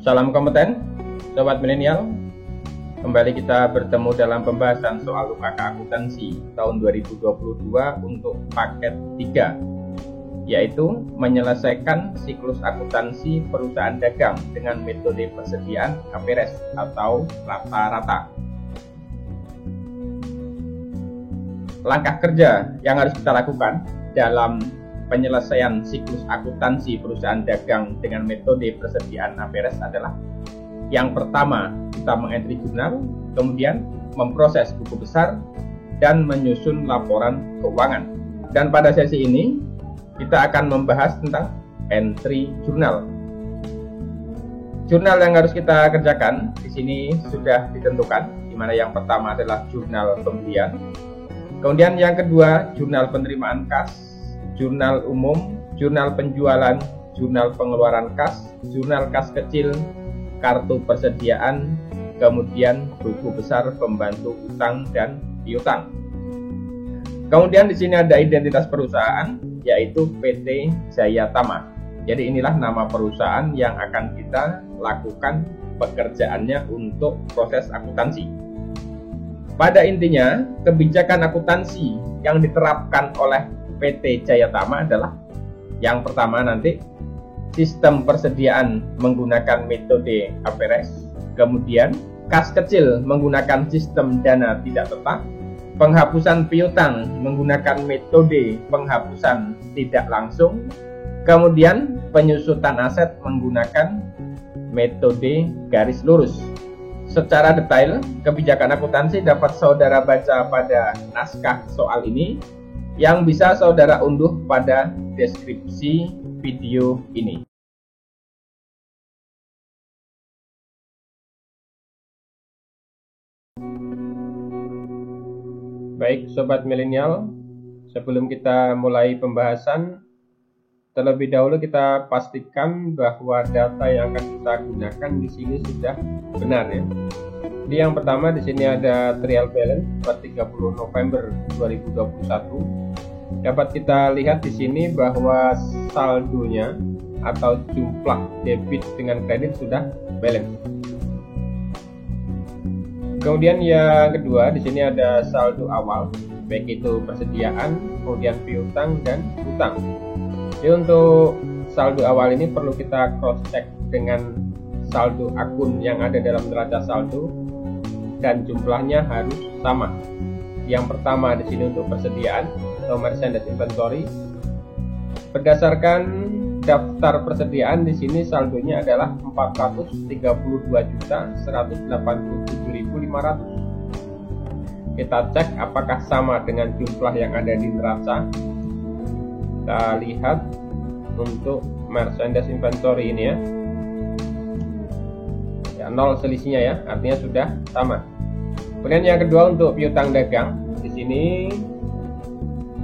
Salam kompeten, sobat milenial. Kembali kita bertemu dalam pembahasan soal UKK akuntansi tahun 2022 untuk paket 3, yaitu menyelesaikan siklus akuntansi perusahaan dagang dengan metode persediaan average atau rata-rata. Langkah kerja yang harus kita lakukan dalam penyelesaian siklus akuntansi perusahaan dagang dengan metode persediaan average adalah: yang pertama, kita mengentry jurnal, kemudian memproses buku besar, dan menyusun laporan keuangan. Dan pada sesi ini, kita akan membahas tentang entry jurnal. Jurnal yang harus kita kerjakan di sini sudah ditentukan, di mana yang pertama adalah jurnal pembelian, kemudian yang kedua jurnal penerimaan kas, jurnal umum, jurnal penjualan, jurnal pengeluaran kas, jurnal kas kecil, kartu persediaan, kemudian buku besar pembantu utang dan piutang. Kemudian di sini ada identitas perusahaan, yaitu PT Jaya Tama. Jadi inilah nama perusahaan yang akan kita lakukan pekerjaannya untuk proses akuntansi. Pada intinya, kebijakan akuntansi yang diterapkan oleh PT Jaya Tama adalah: yang pertama nanti sistem persediaan menggunakan metode average, kemudian kas kecil menggunakan sistem dana tidak tetap, penghapusan piutang menggunakan metode penghapusan tidak langsung, kemudian penyusutan aset menggunakan metode garis lurus. Secara detail, kebijakan akuntansi dapat saudara baca pada naskah soal ini yang bisa saudara unduh pada deskripsi video ini. Baik sobat milenial, sebelum kita mulai pembahasan, terlebih dahulu kita pastikan bahwa data yang akan kita gunakan di sini sudah benar ya. Jadi yang pertama di sini ada trial balance per 30 November 2021. Dapat kita lihat di sini bahwa saldonya atau jumlah debit dengan kredit sudah balance. Kemudian yang kedua di sini ada saldo awal, baik itu persediaan, kemudian piutang dan utang. Jadi untuk saldo awal ini perlu kita cross check dengan saldo akun yang ada dalam neraca saldo dan jumlahnya harus sama. Yang pertama di sini untuk persediaan atau merchandise inventory. Berdasarkan daftar persediaan di sini saldonya adalah 432.187.500. Kita cek apakah sama dengan jumlah yang ada di neraca. Kita lihat untuk merchandise inventory ini ya, 0 selisihnya ya, artinya sudah sama. Kemudian yang kedua untuk piutang dagang, di sini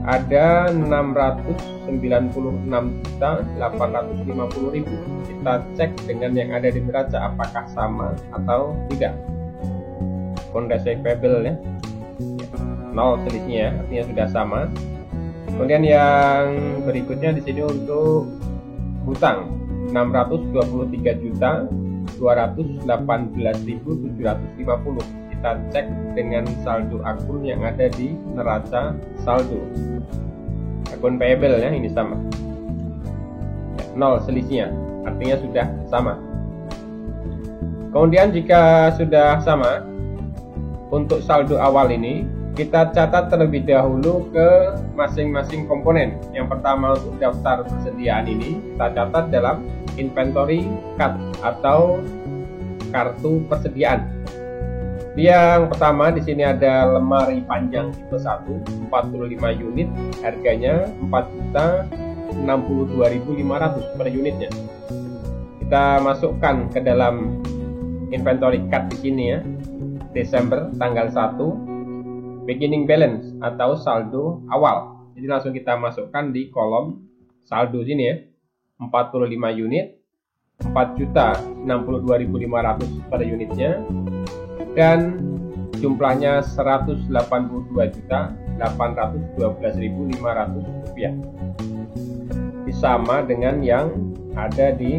ada 696.850.000. Kita cek dengan yang ada di neraca apakah sama atau tidak. Account receivable ya, 0 selisihnya, artinya sudah sama. Kemudian yang berikutnya di sini untuk hutang 622.218.750. Kita cek dengan saldo akun yang ada di neraca saldo. Akun payable ya, ini sama. 0 selisihnya, artinya sudah sama. Kemudian jika sudah sama, untuk saldo awal ini kita catat terlebih dahulu ke masing-masing komponen. Yang pertama untuk daftar persediaan ini kita catat dalam inventory card atau kartu persediaan. Yang pertama di sini ada lemari panjang tipe 1 45 unit, harganya 4.062.500 per unitnya. Kita masukkan ke dalam inventory card di sini ya. Desember tanggal 1, beginning balance atau saldo awal. Jadi langsung kita masukkan di kolom saldo sini ya. 45 unit, 4.062.500 per unitnya. dan jumlahnya Rp182.812.500, sama dengan yang ada di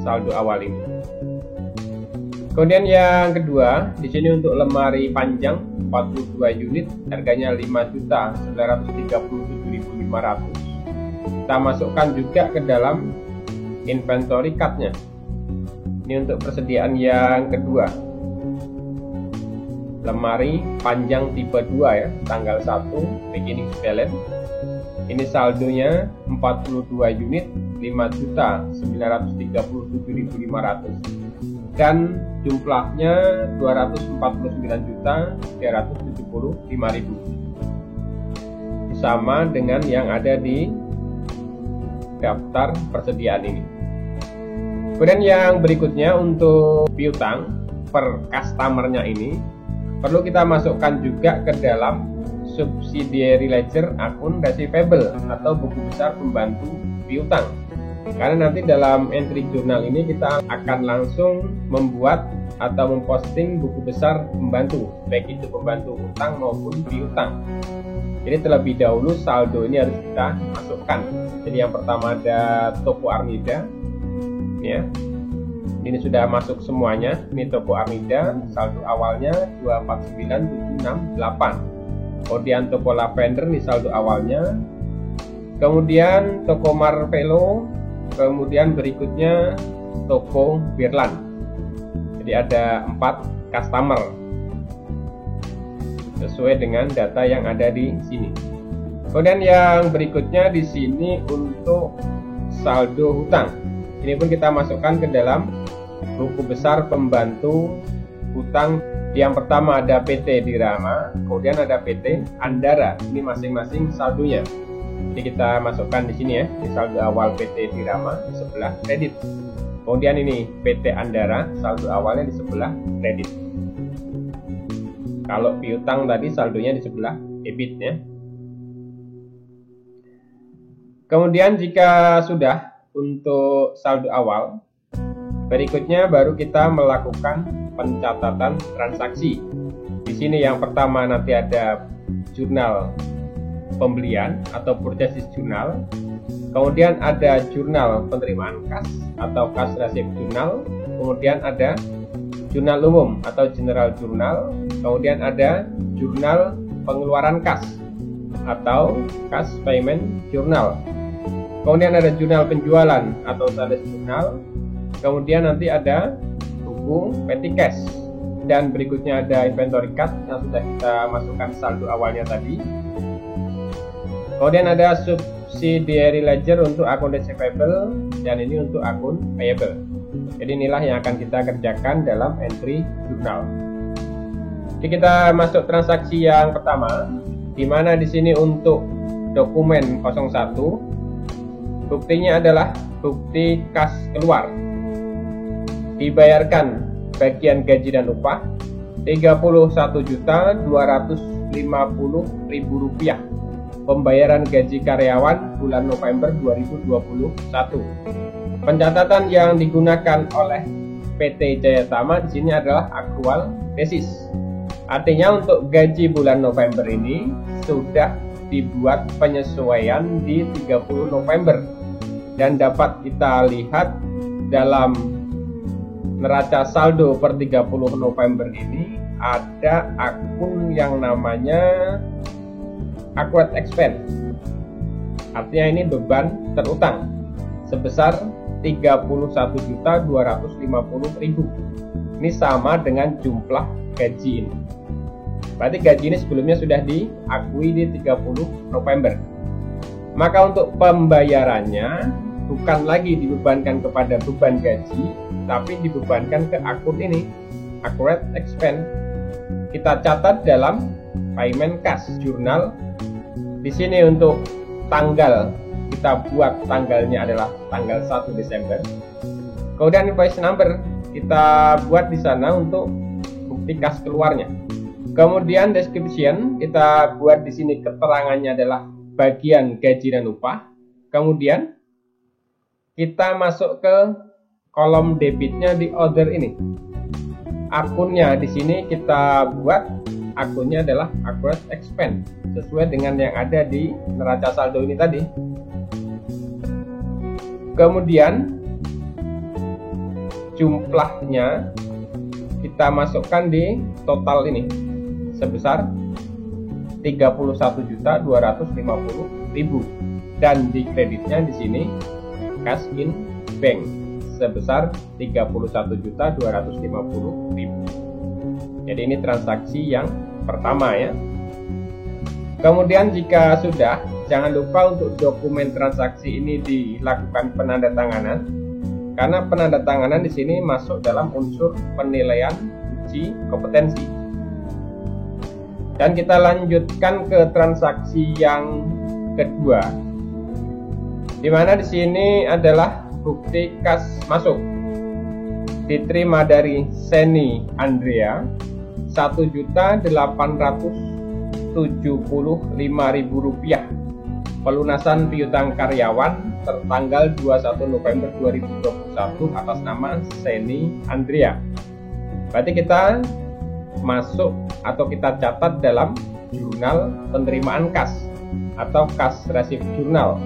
saldo awal ini. Kemudian yang kedua, di sini untuk lemari panjang 42 unit, harganya Rp5.937.500. Kita masukkan juga ke dalam inventory card-nya. Ini untuk persediaan yang kedua. Lemari panjang tipe 2 ya, tanggal 1, beginning balance. Ini saldonya 42 unit, Rp5.937.500. Dan jumlahnya Rp249.375.000, sama dengan yang ada di daftar persediaan ini. Kemudian yang berikutnya untuk piutang per customernya ini perlu kita masukkan juga ke dalam subsidiary ledger akun receivable atau buku besar pembantu piutang. Karena nanti dalam entry jurnal ini kita akan langsung membuat atau memposting buku besar pembantu, baik itu pembantu utang maupun piutang. Jadi terlebih dahulu saldo ini harus kita masukkan. Jadi yang pertama ada toko Armida, ya. Ini sudah masuk semuanya. Ini toko Armida, saldo awalnya 249.768. Kemudian toko Lavender, ini saldo awalnya. Kemudian toko Marvelo, kemudian berikutnya toko Birlan. Jadi ada 4 customer sesuai dengan data yang ada di sini. Kemudian yang berikutnya di sini untuk saldo hutang. Ini pun kita masukkan ke dalam buku besar pembantu hutang. Yang pertama ada PT Dirama, kemudian ada PT Andara. Ini masing-masing saldonya. Jadi kita masukkan di sini ya, di saldo awal PT Dirama di sebelah kredit. Kemudian ini PT Andara, saldo awalnya di sebelah kredit. Kalau piutang tadi saldonya di sebelah debit ya. Kemudian jika sudah untuk saldo awal, berikutnya baru kita melakukan pencatatan transaksi. Di sini yang pertama nanti ada jurnal pembelian atau purchase journal. Kemudian ada jurnal penerimaan kas atau cash receipt journal. Kemudian ada jurnal umum atau general journal. Kemudian ada jurnal pengeluaran kas atau cash payment journal. Kemudian ada jurnal penjualan atau sales journal. Kemudian nanti ada buku petty cash. Dan berikutnya ada inventory card yang sudah kita masukkan saldo awalnya tadi. Kemudian ada subsidiary ledger untuk akun receivable dan ini untuk akun payable. Jadi inilah yang akan kita kerjakan dalam entry jurnal. Jadi kita masuk transaksi yang pertama, di mana di sini untuk dokumen 01, buktinya adalah bukti kas keluar. Dibayarkan bagian gaji dan upah Rp31.250.000. Pembayaran gaji karyawan bulan November 2021. Pencatatan yang digunakan oleh PT Jayatama di sini adalah accrual basis. Artinya untuk gaji bulan November ini sudah dibuat penyesuaian di 30 November dan dapat kita lihat dalam neraca saldo per 30 November ini ada akun yang namanya accrued expense. Artinya ini beban terutang sebesar Rp31.250.000. Ini sama dengan jumlah gaji ini. Berarti gaji ini sebelumnya sudah diakui di 30 November. Maka untuk pembayarannya bukan lagi dibebankan kepada beban gaji, tapi dibebankan ke akun ini, accrued expense. Kita catat dalam payment cash journal. Di sini untuk tanggal kita buat tanggalnya adalah tanggal 1 Desember. Kemudian invoice number kita buat di sana untuk bukti kas keluarnya. Kemudian description kita buat di sini keterangannya adalah bagian gaji dan upah. Kemudian kita masuk ke kolom debitnya di order ini. akunnya di sini kita buat akunnya adalah accurate expense sesuai dengan yang ada di neraca saldo ini tadi. Kemudian jumlahnya kita masukkan di total ini sebesar 31.250.000 dan di kreditnya di sini cash in bank sebesar 31.250.000. Jadi ini transaksi yang pertama ya. Kemudian jika sudah, jangan lupa untuk dokumen transaksi ini dilakukan penandatanganan, karena penandatanganan di sini masuk dalam unsur penilaian uji kompetensi. Dan kita lanjutkan ke transaksi yang kedua, di mana di sini adalah bukti kas masuk diterima dari Seni Andrea 1.875.000 rupiah, pelunasan piutang karyawan tertanggal 21 November 2021 atas nama Seni Andrea. Berarti kita masuk atau kita catat dalam jurnal penerimaan kas atau kas receipt journal.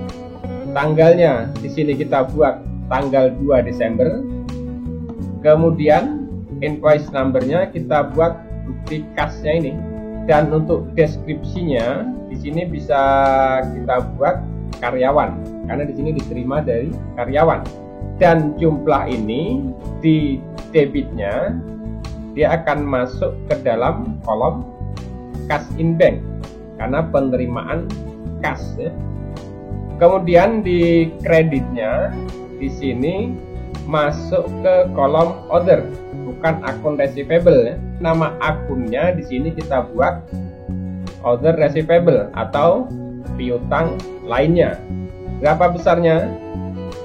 Tanggalnya di sini kita buat tanggal 2 Desember. Kemudian invoice numbernya kita buat bukti kasnya ini. Dan untuk deskripsinya di sini bisa kita buat karyawan, karena di sini diterima dari karyawan. Dan jumlah ini di debitnya dia akan masuk ke dalam kolom cash in bank karena penerimaan kas ya. Kemudian di kreditnya di sini masuk ke kolom order, bukan akun receivable ya. Nama akunnya di sini kita buat order receivable atau piutang lainnya. Berapa besarnya?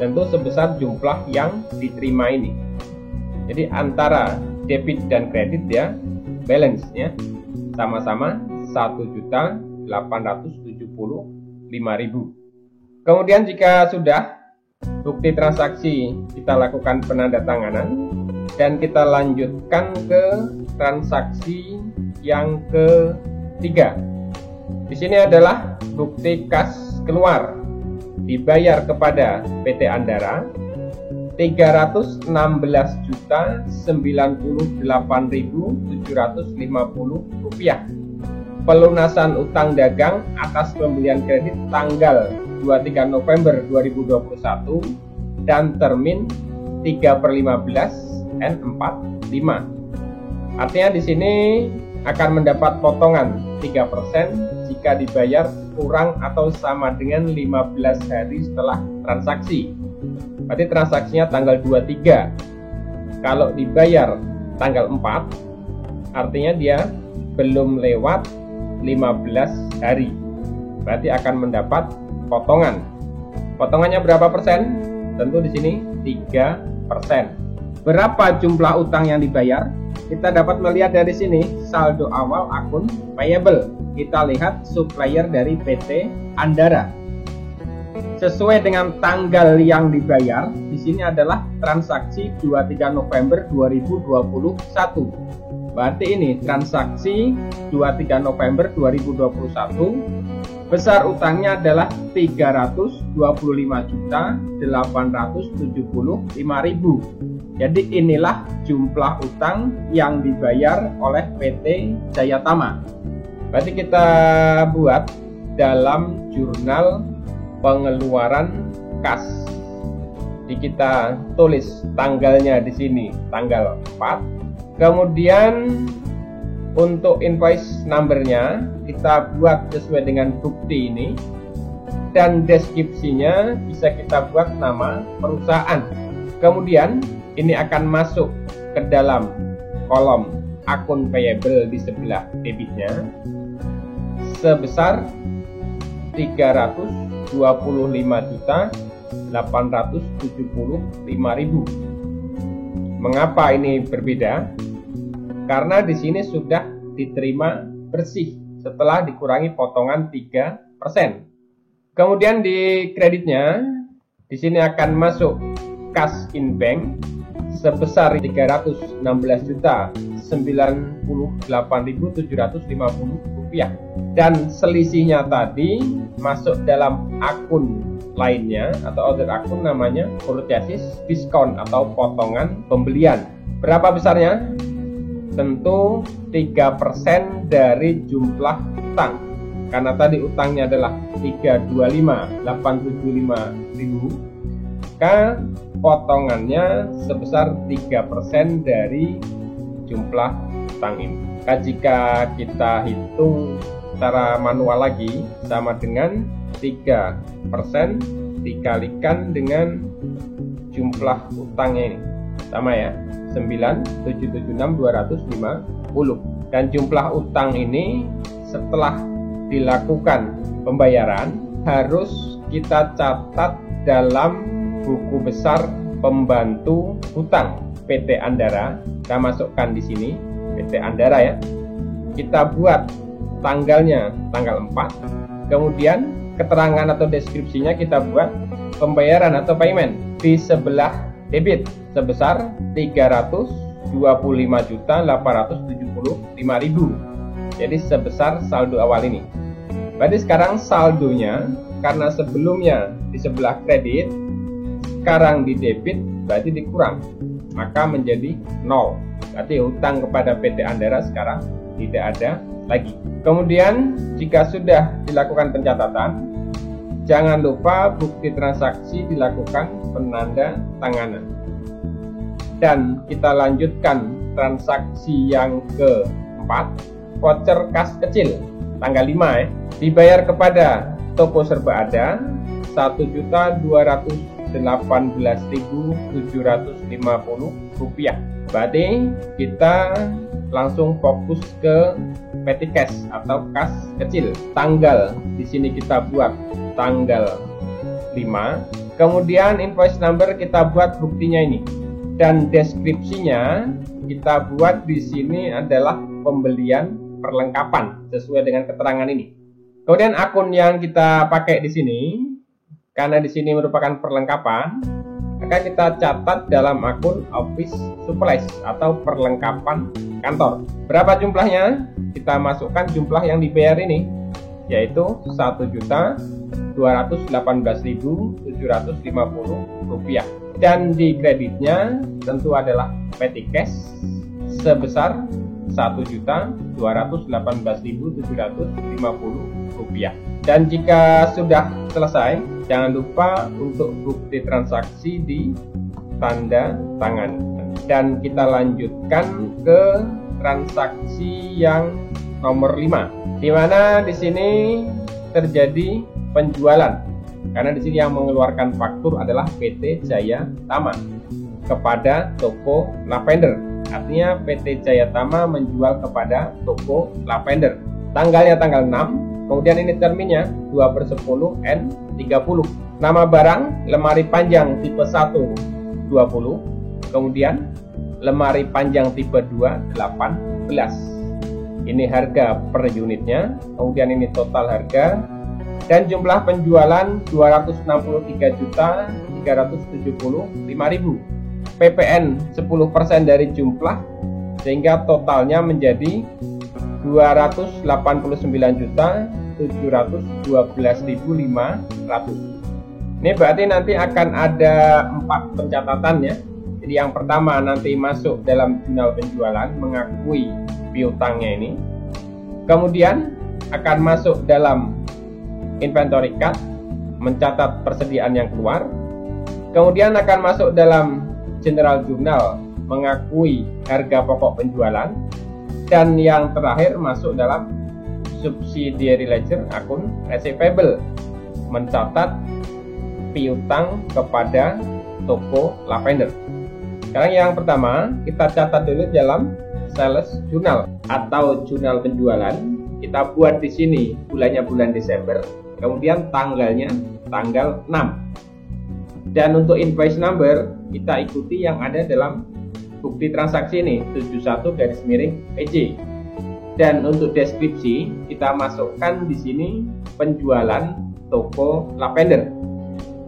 Tentu sebesar jumlah yang diterima ini. Jadi antara debit dan kredit ya, balance-nya sama-sama 1.875.000. Kemudian jika sudah bukti transaksi, kita lakukan penandatanganan dan kita lanjutkan ke transaksi yang ketiga. Di sini adalah bukti kas keluar dibayar kepada PT Andara 316.098.750 rupiah, pelunasan utang dagang atas pembelian kredit tanggal 23 November 2021 dan termin 3/15 N45. Artinya di sini akan mendapat potongan 3% jika dibayar kurang atau sama dengan 15 hari setelah transaksi. Berarti transaksinya tanggal 23. Kalau dibayar tanggal 4, artinya dia belum lewat 15 hari. Berarti akan mendapat potongan. Potongannya berapa persen? Tentu di sini 3%. Berapa jumlah utang yang dibayar? Kita dapat melihat dari sini saldo awal akun payable. Kita lihat supplier dari PT Andara. Sesuai dengan tanggal yang dibayar, di sini adalah transaksi 23 November 2021. Berarti ini transaksi 23 November 2021. Besar utangnya adalah 325.875.000. Jadi inilah jumlah utang yang dibayar oleh PT Jayatama. Berarti kita buat dalam jurnal pengeluaran kas. Jadi kita tulis tanggalnya di sini, tanggal 4. Kemudian untuk invoice numbernya kita buat sesuai dengan bukti ini. Dan deskripsinya bisa kita buat nama perusahaan. Kemudian ini akan masuk ke dalam kolom akun payable di sebelah debitnya sebesar 325.875.000. Mengapa ini berbeda? Karena di sini sudah diterima bersih setelah dikurangi potongan 3%. Kemudian di kreditnya di sini akan masuk cash in bank sebesar 316.098.750 rupiah, dan selisihnya tadi masuk dalam akun lainnya atau order akun namanya purchase diskon atau potongan pembelian. Berapa besarnya? Tentu 3% dari jumlah utang. Karena tadi utangnya adalah 325.875.000, maka potongannya sebesar 3% dari jumlah utang ini. Jika kita hitung secara manual lagi, sama dengan 3% dikalikan dengan jumlah utangnya ini, sama ya, 9.776.250. Dan jumlah utang ini setelah dilakukan pembayaran harus kita catat dalam buku besar pembantu hutang PT Andara. Kita masukkan di sini PT Andara ya. Kita buat tanggalnya tanggal 4. Kemudian keterangan atau deskripsinya kita buat pembayaran atau payment di sebelah debit sebesar 325.875.000. Jadi sebesar saldo awal ini. Berarti sekarang saldonya, karena sebelumnya di sebelah kredit, sekarang di debit, berarti dikurang, maka menjadi 0. Berarti hutang kepada PT Andara sekarang tidak ada lagi. Kemudian jika sudah dilakukan pencatatan, jangan lupa bukti transaksi dilakukan penanda tanganan. Dan kita lanjutkan transaksi yang keempat, voucher kas kecil tanggal 5 ya, dibayar kepada toko serba ada 1.218.750 rupiah. Berarti kita langsung fokus ke petty cash atau kas kecil. Tanggal di sini kita buat tanggal 5. Kemudian invoice number kita buat buktinya ini. Dan deskripsinya kita buat di sini adalah pembelian perlengkapan sesuai dengan keterangan ini. Kemudian akun yang kita pakai di sini, karena di sini merupakan perlengkapan, maka kita catat dalam akun office supplies atau perlengkapan kantor. Berapa jumlahnya? Kita masukkan jumlah yang dibayar ini, yaitu 1.218.750 rupiah. Dan di kreditnya tentu adalah petty cash sebesar 1.218.750 rupiah. Dan jika sudah selesai, jangan lupa untuk bukti transaksi di tanda tangan. Dan kita lanjutkan ke transaksi yang nomor 5, di mana di sini terjadi penjualan. Karena di sini yang mengeluarkan faktur adalah PT Jaya Tama kepada toko Lavender. Artinya PT Jaya Tama menjual kepada toko Lavender. Tanggalnya tanggal 6. Kemudian ini terminnya 2/10 N30. Nama barang lemari panjang tipe 1 20. Kemudian lemari panjang tipe 2 18. Ini harga per unitnya. Kemudian ini total harga. Dan jumlah penjualan 263.375.000. PPN 10% dari jumlah, sehingga totalnya menjadi 289.712.500. Ini berarti nanti akan ada 4 pencatatan ya. Jadi yang pertama nanti masuk dalam jurnal penjualan mengakui piutangnya ini. Kemudian akan masuk dalam inventory card mencatat persediaan yang keluar. Kemudian akan masuk dalam general journal mengakui harga pokok penjualan. Dan yang terakhir masuk dalam subsidiary ledger akun receivable mencatat piutang kepada toko Lavender. Sekarang yang pertama kita catat dulu dalam sales journal atau jurnal penjualan. Kita buat di sini bulannya bulan Desember, kemudian tanggalnya tanggal 6. Dan untuk invoice number kita ikuti yang ada dalam bukti transaksi ini 71-PJ. Dan untuk deskripsi kita masukkan di sini penjualan toko Lavender.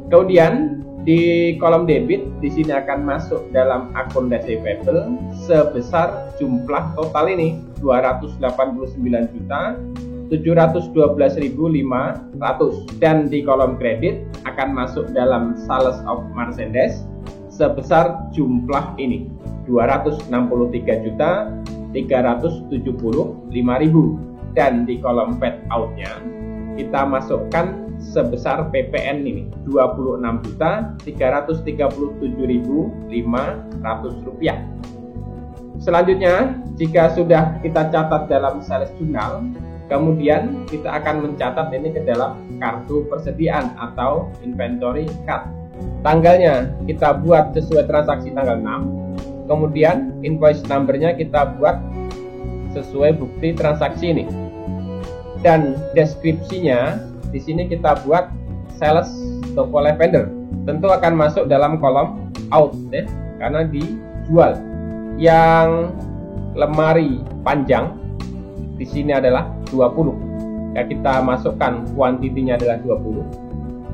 Kemudian Di kolom debit di sini akan masuk dalam akun receivable sebesar jumlah total ini 289.712.500, dan di kolom kredit akan masuk dalam sales of merchandise sebesar jumlah ini 263.375.000, dan di kolom paid out-nya kita masukkan sebesar PPN ini 26.337.500 rupiah. Selanjutnya, jika sudah kita catat dalam sales journal, kemudian kita akan mencatat ini ke dalam kartu persediaan atau inventory card. Tanggalnya kita buat sesuai transaksi tanggal 6, kemudian invoice number-nya kita buat sesuai bukti transaksi ini, dan deskripsinya di sini kita buat sales toko lavender. Tentu akan masuk dalam kolom out ya, karena dijual. Yang lemari panjang di sini adalah 20. Ya, kita masukkan kuantitinya adalah 20.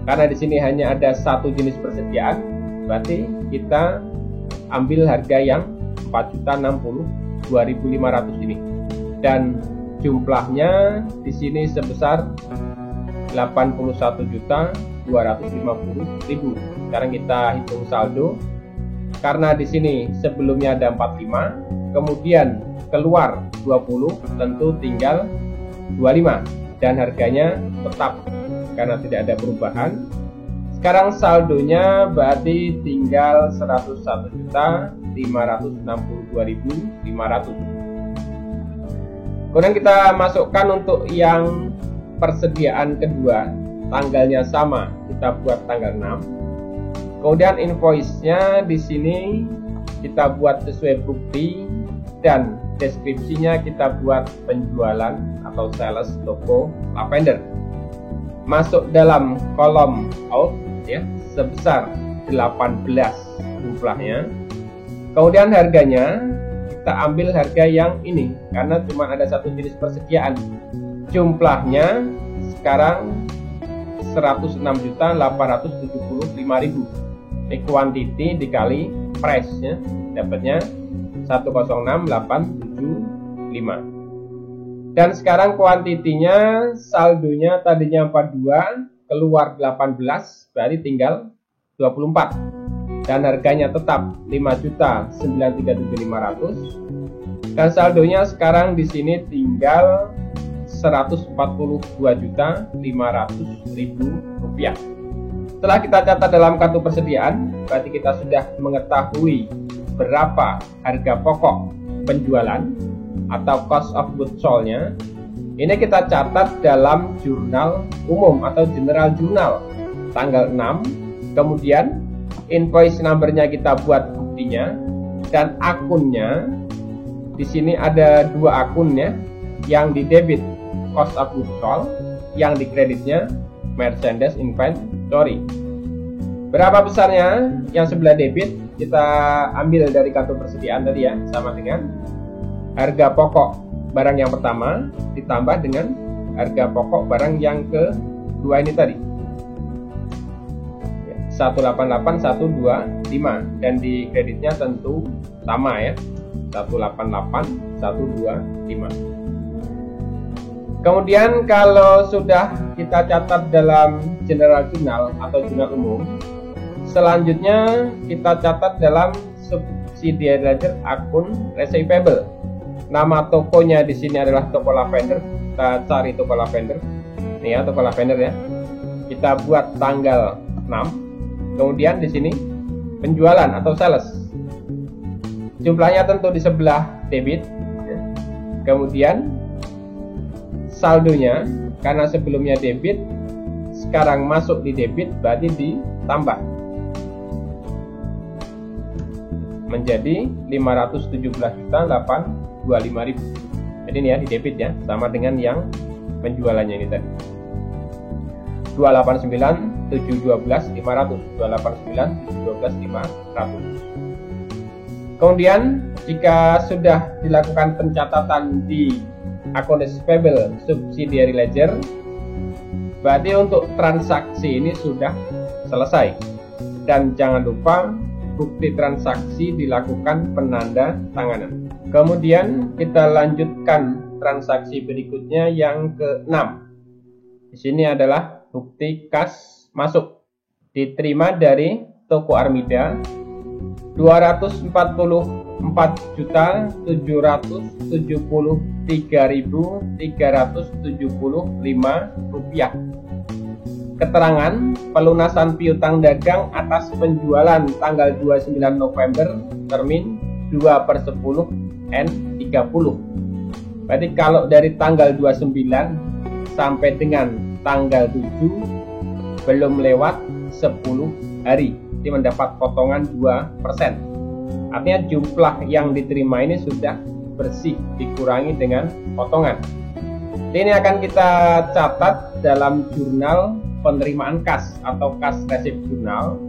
Karena di sini hanya ada satu jenis persediaan, berarti kita ambil harga yang 4.062.500 ini. Dan jumlahnya di sini sebesar 81.250.000. Sekarang kita hitung saldo. Karena di sini sebelumnya ada 45, kemudian keluar 20, tentu tinggal 25, dan harganya tetap karena tidak ada perubahan. Sekarang saldonya berarti tinggal 101.562.500. Kemudian kita masukkan untuk yang persediaan kedua, tanggalnya sama, kita buat tanggal 6. Kemudian invoice-nya di sini kita buat sesuai bukti, dan deskripsinya kita buat penjualan atau sales toko lavender. Masuk dalam kolom out ya, sebesar 18 jumlahnya. Kemudian harganya kita ambil harga yang ini karena cuma ada satu jenis persediaan. Jumlahnya sekarang 106.875.000. Ini kuantiti dikali price nya, dapatnya 106.875. Dan sekarang kuantitinya, saldonya tadinya 42, keluar 18, berarti tinggal 24. Dan harganya tetap 5.937.500. Dan saldonya sekarang di sini tinggal 142.500.000 rupiah. Setelah kita catat dalam kartu persediaan, berarti kita sudah mengetahui berapa harga pokok penjualan atau cost of goods sold-nya. Ini kita catat dalam jurnal umum atau general journal tanggal 6. Kemudian invoice number-nya kita buat buktinya, dan akunnya di sini ada dua akun ya, yang di debit cost of goods sold, yang di kreditnya merchandise inventory. Berapa besarnya? Yang sebelah debit kita ambil dari kartu persediaan tadi ya, sama dengan harga pokok barang yang pertama ditambah dengan harga pokok barang yang kedua ini tadi, 188.125, dan di kreditnya tentu sama ya, 188.125. Kemudian kalau sudah kita catat dalam general journal atau jurnal umum, selanjutnya kita catat dalam subsidiary ledger akun receivable. Nama tokonya di sini adalah toko lavender. Kita cari toko lavender. Ini ya, toko lavender ya. Kita buat tanggal 6. Kemudian di sini penjualan atau sales. Jumlahnya tentu di sebelah debit. Kemudian saldonya, karena sebelumnya debit, sekarang masuk di debit, berarti ditambah menjadi 517.825.000. Jadi ini ya di debit ya, sama dengan yang penjualannya ini tadi, 289.712.500, 289.712.500. Kemudian jika sudah dilakukan pencatatan di akun receivable subsidiary ledger, berarti untuk transaksi ini sudah selesai. Dan jangan lupa bukti transaksi dilakukan penanda tanganan. Kemudian kita lanjutkan transaksi berikutnya yang ke-6. Di sini adalah bukti kas masuk. Diterima dari toko Armida 244.773.375 rupiah. Keterangan pelunasan piutang dagang atas penjualan tanggal 29 November termin 2/10 N30. Berarti kalau dari tanggal 29 sampai dengan tanggal 7 belum lewat 10 hari, ini mendapat potongan 2%. Artinya jumlah yang diterima ini sudah bersih dikurangi dengan potongan. Ini akan kita catat dalam jurnal penerimaan kas atau kas resip jurnal.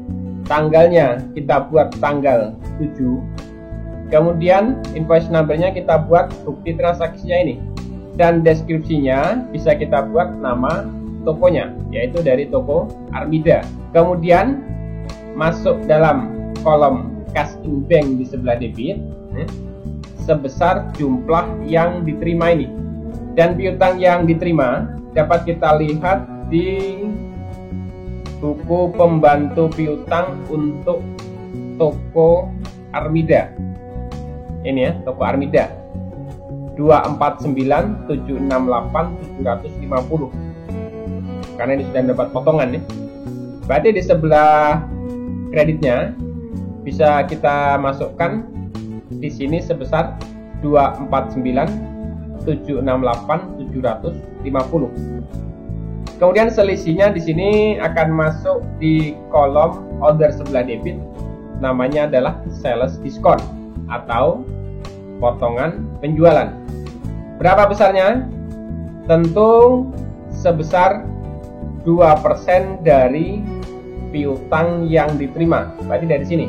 Tanggalnya kita buat tanggal 7. Kemudian invoice numbernya kita buat bukti transaksinya ini. Dan deskripsinya bisa kita buat nama tokonya, yaitu dari toko Armida. Kemudian masuk dalam kolom cash in bank di sebelah debit sebesar jumlah yang diterima ini. Dan piutang yang diterima dapat kita lihat di buku pembantu piutang untuk toko Armida. Ini ya, toko Armida 249.768.750. Karena ini sudah dapat potongan nih. Berarti di sebelah kreditnya bisa kita masukkan di sini sebesar 249.768.750. Kemudian selisihnya di sini akan masuk di kolom order sebelah debit, namanya adalah sales discount atau potongan penjualan. Berapa besarnya? Tentu sebesar 2% dari piutang yang diterima. Berarti dari sini.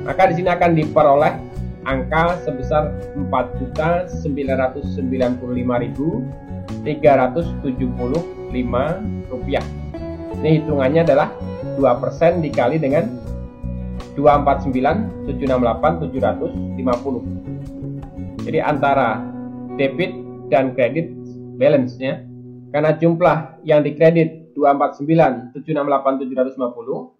Maka di sini akan diperoleh angka sebesar 4.995.375 rupiah. Ini hitungannya adalah 2% dikali dengan 249.768.750. Jadi antara debit dan kredit balance-nya, karena jumlah yang dikredit 249.768.750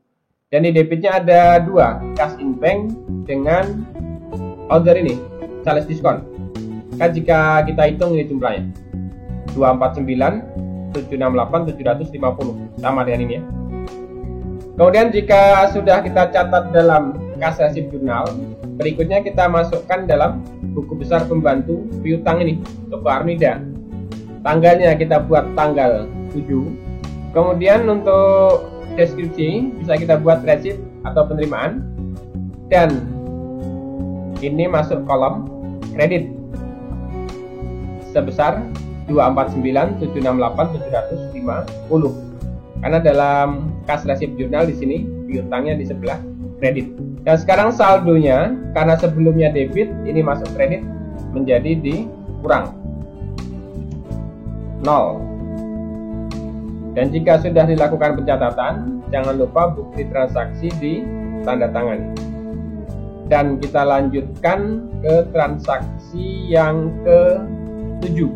dan di debitnya ada dua, cash in bank dengan order ini, sales discount. Kan jika kita hitung ini jumlahnya 249.768.750 sama dengan ini ya. Kemudian jika sudah kita catat dalam kas resip jurnal, berikutnya kita masukkan dalam buku besar pembantu piutang ini, toko Armida. Tanggalnya kita buat tanggal 7. Kemudian untuk deskripsi bisa kita buat resip atau penerimaan. Dan ini masuk kolom kredit sebesar 249.768.750. Karena dalam kas resip jurnal di sini piutangnya di sebelah kredit. Dan sekarang saldonya karena sebelumnya debit, ini masuk kredit menjadi dikurang 0. Dan jika sudah dilakukan pencatatan, jangan lupa bukti transaksi ditandatangani. Dan kita lanjutkan ke transaksi yang ke-7.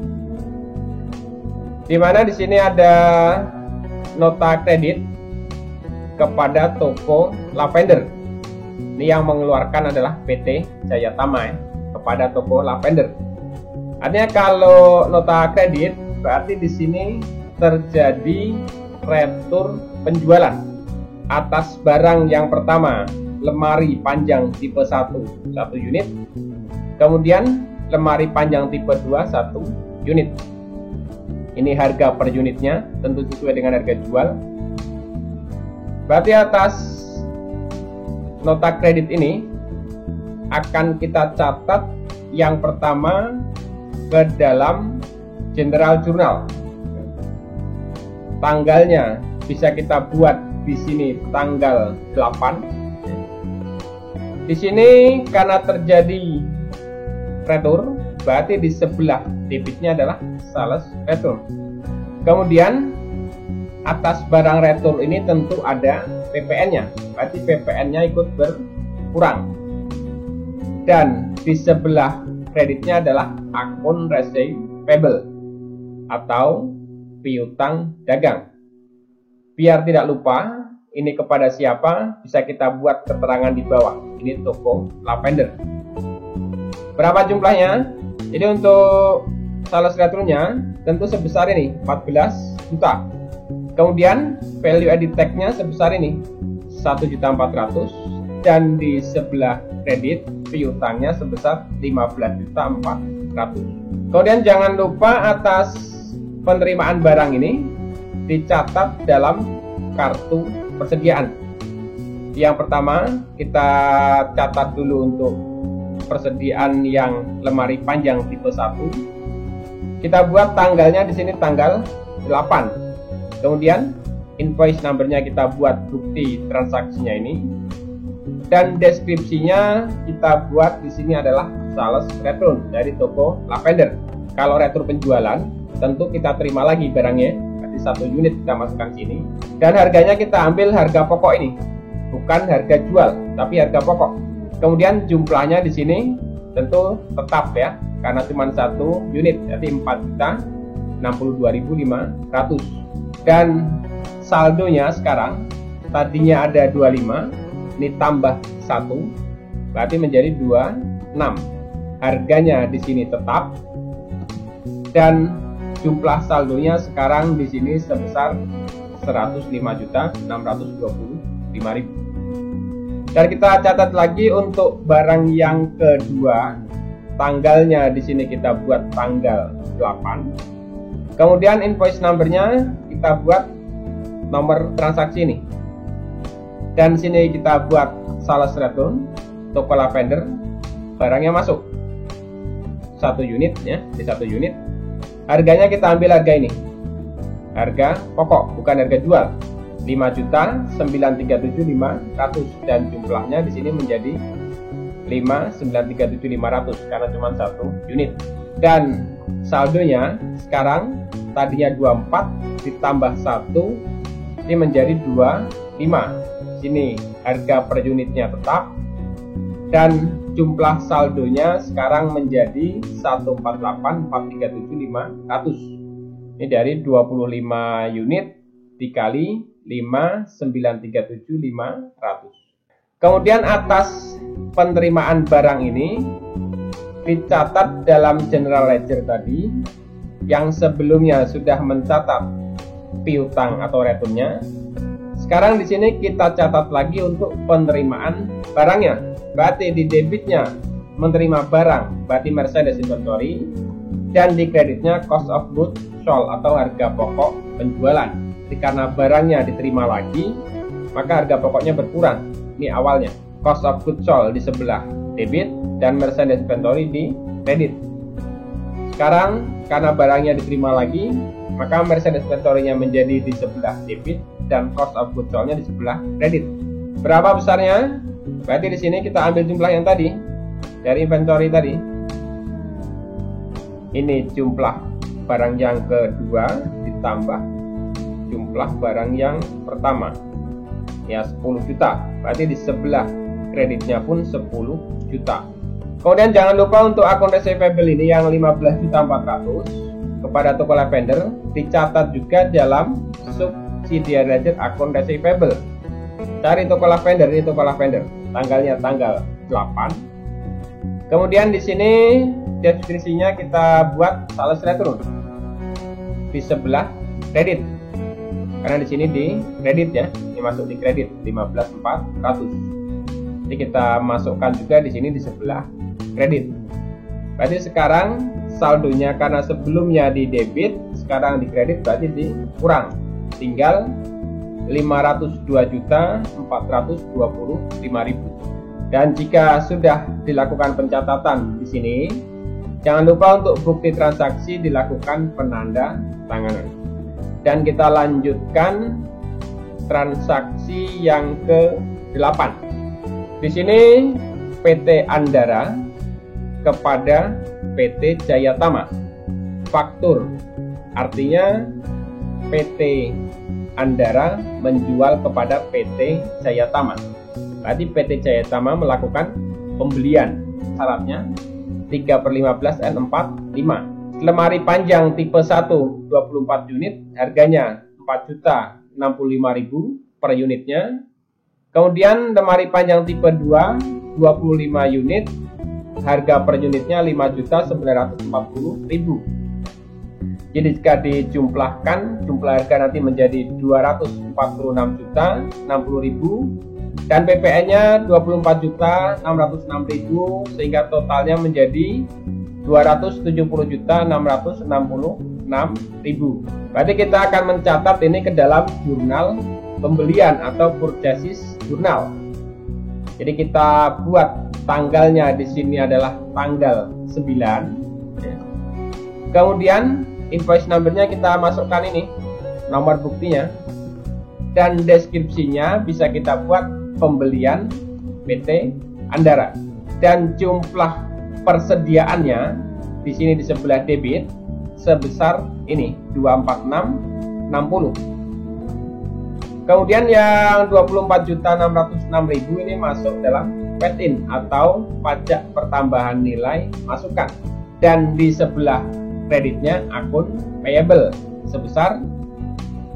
Di mana di sini ada nota kredit kepada toko Lavender. Ini yang mengeluarkan adalah PT Jayatama ya, kepada toko Lavender. Artinya kalau nota kredit berarti di sini terjadi retur penjualan atas barang yang pertama, lemari panjang tipe 1 unit. Kemudian lemari panjang tipe 2 1 unit. Ini harga per unitnya tentu sesuai dengan harga jual. Berarti atas nota kredit ini akan kita catat yang pertama ke dalam general journal. Tanggalnya bisa kita buat di sini tanggal 8. Di sini karena terjadi retur, berarti di sebelah debitnya adalah sales retur. Kemudian atas barang retur ini tentu ada PPN-nya, berarti PPN-nya ikut berkurang. Dan di sebelah kreditnya adalah akun receivable atau piutang dagang. Biar tidak lupa, ini kepada siapa, bisa kita buat keterangan di bawah. Ini toko Lavender. Berapa jumlahnya? Jadi untuk sales returnnya tentu sebesar ini 14 juta. Kemudian value added tag-nya sebesar ini 1.400.000 dan di sebelah kredit piutangnya sebesar 15.400.000. Kemudian jangan lupa atas penerimaan barang ini dicatat dalam kartu persediaan. Yang pertama kita catat dulu untuk persediaan yang lemari panjang tipe 1. Kita buat tanggalnya di sini tanggal 8. Kemudian invoice number-nya kita buat bukti transaksinya ini. Dan deskripsinya kita buat di sini adalah sales return dari toko Lavender. Kalau return penjualan, tentu kita terima lagi barangnya, berarti 1 unit kita masukkan sini. Dan harganya kita ambil harga pokok ini, bukan harga jual, tapi harga pokok. Kemudian jumlahnya di sini tentu tetap ya, karena cuma 1 unit, jadi 4.062.500. Dan saldonya sekarang tadinya ada 25. Ini tambah 1, berarti menjadi 26. Harganya di sini tetap dan jumlah saldonya sekarang di sini sebesar 105.625.000. Dan kita catat lagi untuk barang yang kedua, tanggalnya di sini kita buat tanggal 8. Kemudian invoice number-nya kita buat nomor transaksi ini. Dan sini kita buat sales return toko Lavender, barangnya masuk 1 unit ya, di 1 unit. Harganya kita ambil harga ini, harga pokok bukan harga jual, 5.937.500 dan jumlahnya di sini menjadi 5.937.500 karena cuma 1 unit. Dan saldonya sekarang tadinya 24 ditambah 1 ini menjadi 25. Sini harga per unitnya tetap dan jumlah saldonya sekarang menjadi 148.437.500. Ini dari 25 unit dikali 5.937.500. Kemudian atas penerimaan barang ini dicatat dalam general ledger tadi yang sebelumnya sudah mencatat piutang atau returnnya. Sekarang di sini kita catat lagi untuk penerimaan barangnya. Berarti di debitnya menerima barang, berarti Mercedes inventory, dan di kreditnya cost of goods sold atau harga pokok penjualan. Jadi karena barangnya diterima lagi, maka harga pokoknya berkurang. Ini awalnya. Cost of goods sold di sebelah debit dan Mercedes inventory di kredit. Sekarang karena barangnya diterima lagi, maka Mercedes inventory-nya menjadi di sebelah debit dan cost of goods sold-nya di sebelah kredit. Berapa besarnya? Berarti di sini kita ambil jumlah yang tadi dari inventory tadi. Ini jumlah barang yang kedua ditambah jumlah barang yang pertama. Ya 10 juta. Berarti di sebelah kreditnya pun 10 juta. Kemudian jangan lupa untuk akun receivable ini yang 15.400.000 kepada toko Lavender dicatat juga dalam subsidiary ledger akun receivable. Cari toko Lavender, ini toko Lavender. Tanggalnya tanggal 8. Kemudian di sini deskripsinya kita buat sales return di sebelah kredit. Karena di sini di kredit ya, ini masuk di kredit 15.400. Jadi kita masukkan juga di sini di sebelah kredit. Berarti sekarang saldonya karena sebelumnya di debit, sekarang di kredit berarti dikurang. Tinggal 502.425.000. Dan jika sudah dilakukan pencatatan di sini, jangan lupa untuk bukti transaksi dilakukan penanda tanganan. Dan kita lanjutkan transaksi yang ke-8. Di sini PT Andara kepada PT Jayatama. Faktur artinya PT Andara menjual kepada PT Jayatama. Berarti PT Jayatama melakukan pembelian. Syaratnya 3/15 N 45. Lemari panjang tipe 1 24 unit, harganya 4.065.000 per unitnya. Kemudian lemari panjang tipe 2 25 unit, harga per unitnya 5.940.000. Jadi jika dijumlahkan, jumlah harga nanti menjadi 246.060.000 dan PPN-nya 24.606.000, sehingga totalnya menjadi 270.666.000. Berarti kita akan mencatat ini ke dalam jurnal pembelian atau purchase journal. Jadi kita buat tanggalnya di sini adalah tanggal 9. Kemudian invoice number-nya kita masukkan ini, nomor buktinya, dan deskripsinya bisa kita buat pembelian PT Andara, dan jumlah persediaannya di sini di sebelah debit sebesar ini 24660. Kemudian yang 24.606.000 ini masuk dalam paid-in atau pajak pertambahan nilai masukan, dan di sebelah kreditnya akun payable sebesar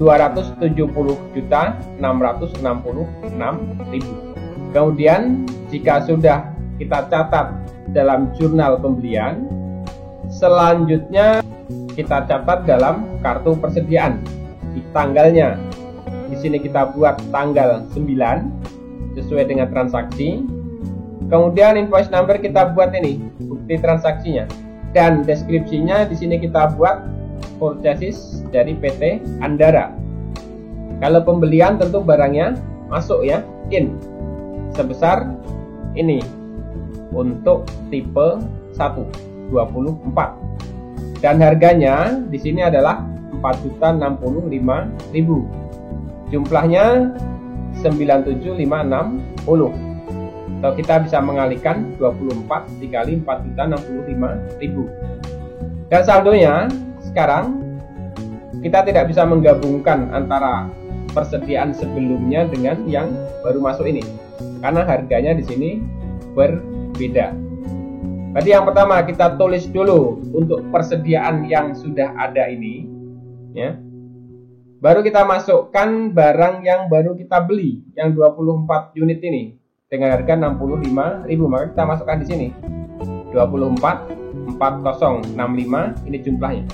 270.666.000. Kemudian jika sudah kita catat dalam jurnal pembelian, selanjutnya kita catat dalam kartu persediaan di tanggalnya. Di sini kita buat tanggal 9 sesuai dengan transaksi. Kemudian invoice number kita buat ini bukti transaksinya, dan deskripsinya di sini kita buat purchases dari PT Andara. Kalau pembelian tentu barangnya masuk ya, in sebesar ini untuk tipe 1 24, dan harganya di sini adalah 4.065.000. Jumlahnya 97.560. Atau kita bisa mengalihkan 24 dikali 4.065.000. Dan saldonya sekarang kita tidak bisa menggabungkan antara persediaan sebelumnya dengan yang baru masuk ini, karena harganya di sini berbeda. Berarti yang pertama kita tulis dulu untuk persediaan yang sudah ada ini, ya. Baru kita masukkan barang yang baru kita beli, yang 24 unit ini dengan harga 65.000. Maka kita masukkan di sini 24.4065, ini jumlahnya.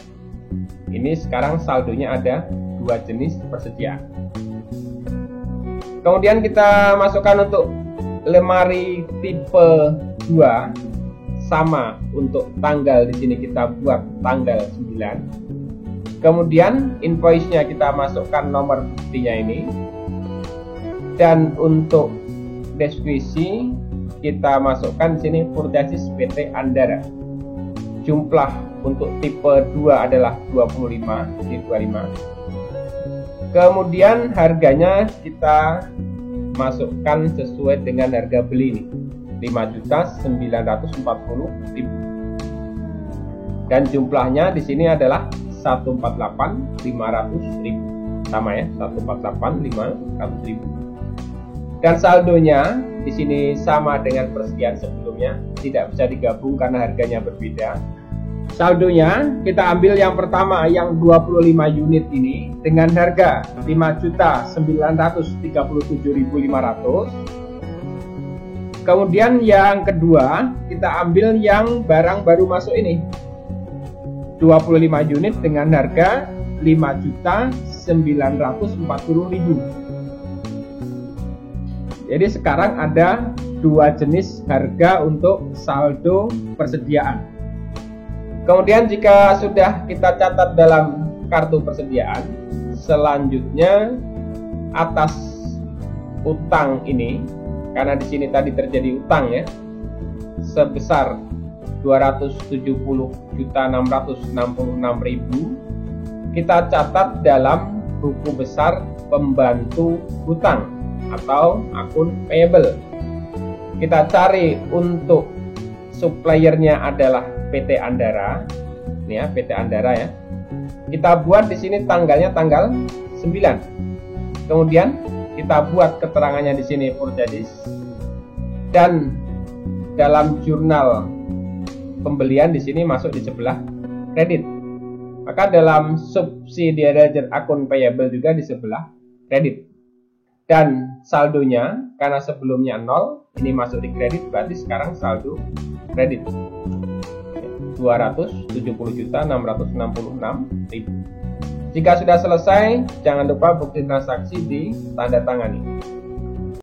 Ini sekarang saldonya ada 2 jenis persediaan. Kemudian kita masukkan untuk lemari tipe 2, sama untuk tanggal di sini kita buat tanggal 9. Kemudian invoice-nya kita masukkan nomor buktinya ini, dan untuk deskripsi kita masukkan di sini purchases PT Andara. Jumlah untuk tipe 2 adalah 25, ini 25. Kemudian harganya kita masukkan sesuai dengan harga beli ini, 5.940.000. Dan jumlahnya di sini adalah 148.500.000. Sama ya, 148.500.000. Dan saldonya di sini sama dengan persediaan sebelumnya, tidak bisa digabung karena harganya berbeda. Saldonya kita ambil yang pertama yang 25 unit ini dengan harga 5.937.500. Kemudian yang kedua kita ambil yang barang baru masuk ini 25 unit dengan harga 5.940.000. Jadi sekarang ada 2 jenis harga untuk saldo persediaan. Kemudian jika sudah kita catat dalam kartu persediaan, selanjutnya atas utang ini, karena di sini tadi terjadi utang ya, sebesar 270.666.000, kita catat dalam buku besar pembantu hutang atau akun payable. Kita cari untuk suppliernya adalah PT Andara, ini ya, PT Andara ya. Kita buat di sini tanggalnya tanggal 9. Kemudian kita buat keterangannya di sini purchase, dan dalam jurnal pembelian di sini masuk di sebelah kredit. Maka dalam subsidiary ledger akun payable juga di sebelah kredit. Dan saldonya karena sebelumnya 0, ini masuk di kredit, berarti sekarang saldo kredit 270.666.000. Jika sudah selesai, jangan lupa bukti transaksi ditandatangani.